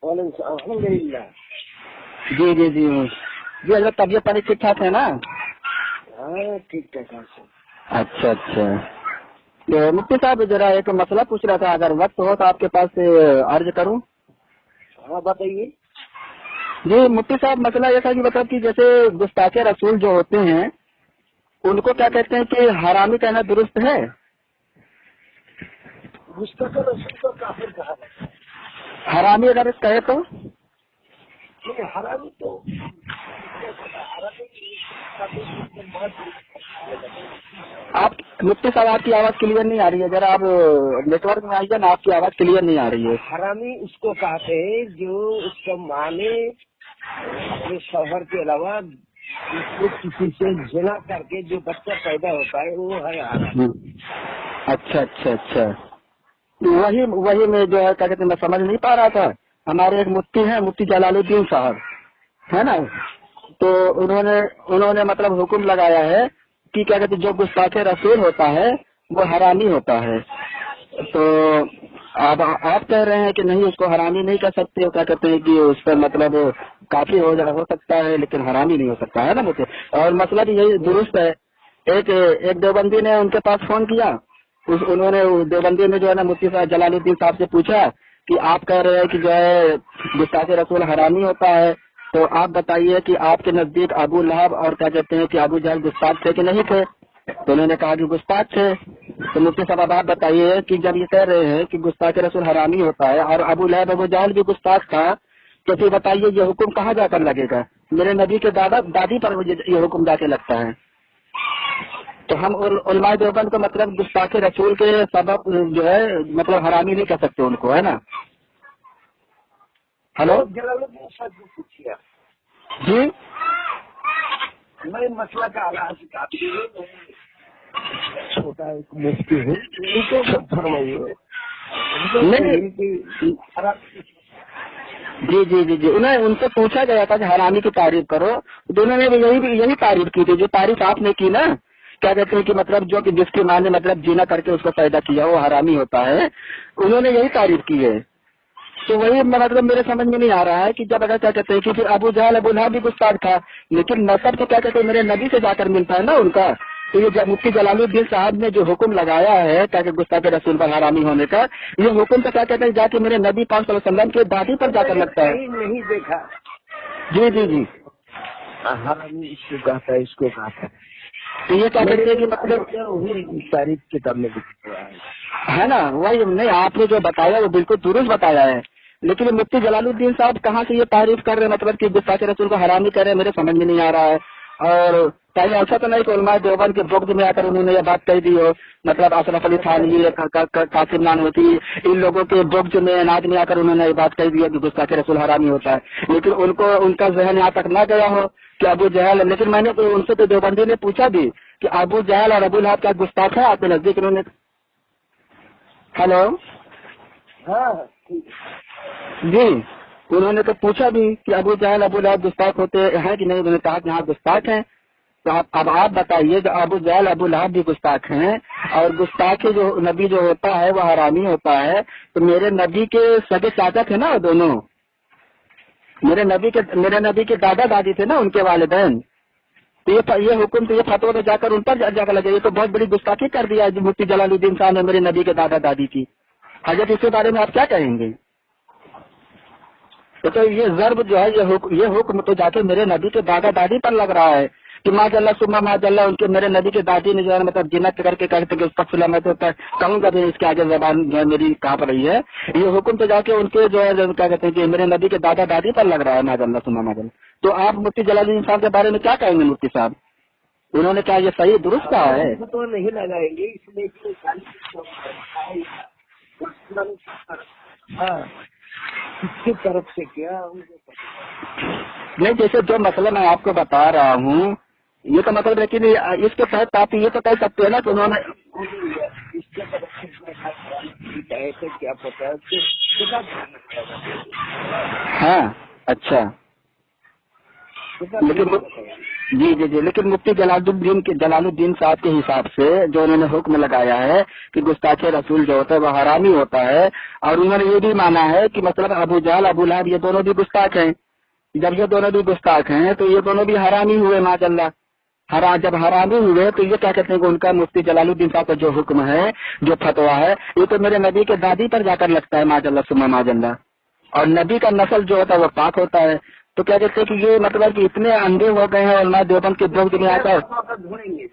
अलहमदुलिल्लाह। जी जी जी जी हजरत, तबीयत पानी ठीक ठाक है ना? हाँ ठीक ठाक है। अच्छा अच्छा। तो मुफ्ती साहब जरा एक मसला पूछ रहा था, अगर वक्त हो तो आपके पास अर्ज करूं? हाँ बताइए। जी मुफ्ती साहब, मसला ये था कि मतलब कि जैसे गुस्ताखे रसूल जो होते हैं उनको क्या कहते हैं कि हरामी कहना दुरुस्त है? गुस्ताखे रसूल को काफिर कहा जाता है। हरामी अगर कहे तो? लेकिन हरामी तो हरामी आप मुफ्ती साहब, आपकी आवाज क्लियर नहीं आ रही है, जरा आप नेटवर्क में आइए ना, आपकी आवाज क्लियर नहीं आ रही है। हरामी उसको कहते हैं जो उसका माने अपने शौहर के अलावा दूसरे किसी से जिना करके जो बच्चा पैदा होता है वो है हरामी। अच्छा अच्छा अच्छा। वही वही मैं जो है क्या कहते हैं, मैं समझ नहीं पा रहा था। हमारे एक मुफ्ती हैं, मुफ्ती जलालुद्दीन साहब, है ना, तो उन्होंने उन्होंने मतलब हुक्म लगाया है कि क्या कहते हैं, जो गुस्ताखे रसूल होता है वो हरामी होता है। तो अब आप कह रहे हैं कि नहीं, उसको हरामी नहीं कर सकते हो, क्या कहते हैं कि उस पर मतलब काफी हो सकता है लेकिन हरामी नहीं हो सकता, है ना मुझे। और मसला भी यही दुरुस्त है। एक एक देवबंदी ने उनके पास फोन किया, उन्होंने देवबंदी ने जो है ना मुफ्ती साहब जलालुद्दीन साहब से पूछा कि आप कह रहे हैं कि जो है गुस्ताखे रसूल हरामी होता है, तो आप बताइए कि आपके नजदीक अबू लहब और क्या कहते हैं कि अबू जहल गुस्ताख थे कि नहीं थे? तो उन्होंने कहा कि गुस्ताख थे। तो मुफ्ती साहब अब आप बताइए कि जब ये कह रहे हैं कि गुस्ताखे रसूल हरामी होता है और अबू लहब अबू जहल भी गुस्ताख था, तो फिर बताइए ये हुक्म कहाँ जाकर लगेगा? मेरे नबी के दादा दादी पर ये हुक्म जाके लगता है। तो हम उलमाए देवबंद को मतलब गुस्ताखे रसूल के सबब जो है मतलब हरामी नहीं कर सकते उनको, है ना? हेलो जलालुद्दीन साहब को पूछिए। जी। मैं मसला का आगाज काफी छोटा एक मुफ्ती हूँ, इनको सब फरमाइए। नहीं जी जी जी जी, उन्हें उनसे पूछा गया था कि हरामी की तारीफ करो, तो उन्होंने भी यही तारीफ की थी जो तारीफ आपने की ना, क्या कहते हैं कि मतलब जो कि जिसकी माँ ने मतलब जीना करके उसको पैदा किया वो हरामी होता है, उन्होंने यही तारीफ की है। तो वही मतलब मेरे समझ में नहीं आ रहा है कि जब अगर क्या कहते हैं कि फिर अबू जहल अबू लहब भी गुस्ताख था, लेकिन नसब तो क्या कहते हैं मेरे नबी से जाकर मिलता है ना उनका। तो ये मुफ्ती जलालुद्दीन साहब ने जो हुक्म लगाया है ताकि गुस्ताखे रसूल पर हरामी होने का, ये हुक्म तो क्या कहते हैं जाके मेरे नबी पाक सल्लल्लाहु अलैहि वसल्लम के दादी पर जाकर लगता है। नहीं देखा। जी जी जी। हरामी इसको कहता है, इसको कहता है। तो ये क्या कहते हैं कि मतलब तारीफ किताब में लिखा हुआ है ना, वही नहीं आपने जो बताया वो बिल्कुल दुरुस्त बताया है, लेकिन मुफ्ती जलालुद्दीन साहब कहाँ से ये तारीफ कर रहे हैं मतलब कि गुस्ताखे रसूल को हरामी कर रहे हैं, मेरे समझ में नहीं आ रहा है। और कहीं ऐसा तो नहीं कि उलमाए देवबंद के बुक्स में आकर उन्होंने ये बात कह दी हो, मतलब अशरफ अली थानवी कासिम नानवती इन लोगों के बुक्स में अनाज में आकर उन्होंने ये बात कह दी है कि गुस्ताखे रसूल हरामी होता है, लेकिन उनको उनका जहन यहाँ तक न गया हो कि अबू जहल। लेकिन मैंने तो उनसे तो देवबंदी ने पूछा भी कि अबू जहल और अबू लहब क्या गुस्ताख है आपके नजदीक? उन्होंने हेलो हाँ जी, उन्होंने तो पूछा भी कि अबू जहल अबू लहब गुस्ताख होते हैं कि नहीं? उन्होंने कहा कि हाँ गुस्ताख हैं। तो अब आप बताइए, जो अबू जहल अबू लहब भी गुस्ताख हैं और गुस्ताखी जो नबी जो होता है वो हरामी होता है, तो मेरे नबी के सगे चाचा थे ना दोनों, मेरे नबी के दादा दादी थे ना उनके वालिदैन। तो ये हुक्म तो ये फतवा तो जाकर उन पर जाकर लगे, ये तो बहुत बड़ी गुस्ताखी कर दिया है मुफ्ती जलालुद्दीन साहब ने मेरे नबी के दादा दादी की। हजरत इसके बारे में आप क्या कहेंगे? तो ये जर्ब जो है ये हुक्म तो जाके मेरे नबी के दादा दादी पर लग रहा है कि माजल्ला सुमा माजल्ला, उनके मेरे नबी के दादी ने जो है मतलब जिन्नत करके कहते कि उसका फिल्म मैं तो कहूँगा भी इसके आगे जबान जो है मेरी कांप रही है। ये हुक्म तो जाके उनके जो है क्या कहते हैं कि मेरे नबी के दादा दादी पर लग रहा है, माजल्ला सुमा माजल्ला। तो आप मुफ्ती जलालुद्दीन साहब के बारे में क्या कहेंगे? मुफ्ती साहब उन्होंने क्या ये सही दुरुस्त कहा है? तो नहीं लगाएंगे इसलिए किसकी तरफ से क्या नहीं, जैसे जो मसला मैं आपको बता रहा हूँ ये तो मतलब, लेकिन इसके तहत आप ये तो कह सकते हैं ना कि उन्होंने इसके तरफ से क्या पता हाँ अच्छा, लेकिन جی جی جی، لیکن مفتی جلال الدین صاحب کے حساب سے جو انہوں نے حکم لگایا ہے کہ گستاخ رسول جو ہوتا ہے وہ حرامی ہوتا ہے، اور انہوں نے یہ بھی مانا ہے کہ مثلا ابو جہل ابو لہب یہ دونوں بھی گستاخ ہیں، جب یہ دونوں بھی گستاخ ہیں تو یہ دونوں بھی حرامی ہوئے معاذ اللہ۔ جب حرامی ہوئے تو یہ کیا کہتے ہیں کہ ان کا مفتی جلال الدین صاحب کا جو حکم ہے، جو فتوا ہے، یہ تو میرے نبی کے دادی پر جا کر لگتا ہے معاذ اللہ ثم معاذ اللہ، اور نبی کا نسل جو ہوتا ہے وہ پاک ہوتا ہے۔ تو کیا کہتے ہیں کہ یہ مطلب کہ اتنے اندھے ہو گئے ہیں علماء دیوبند کے دو میں آ کر، ڈھونڈیں گے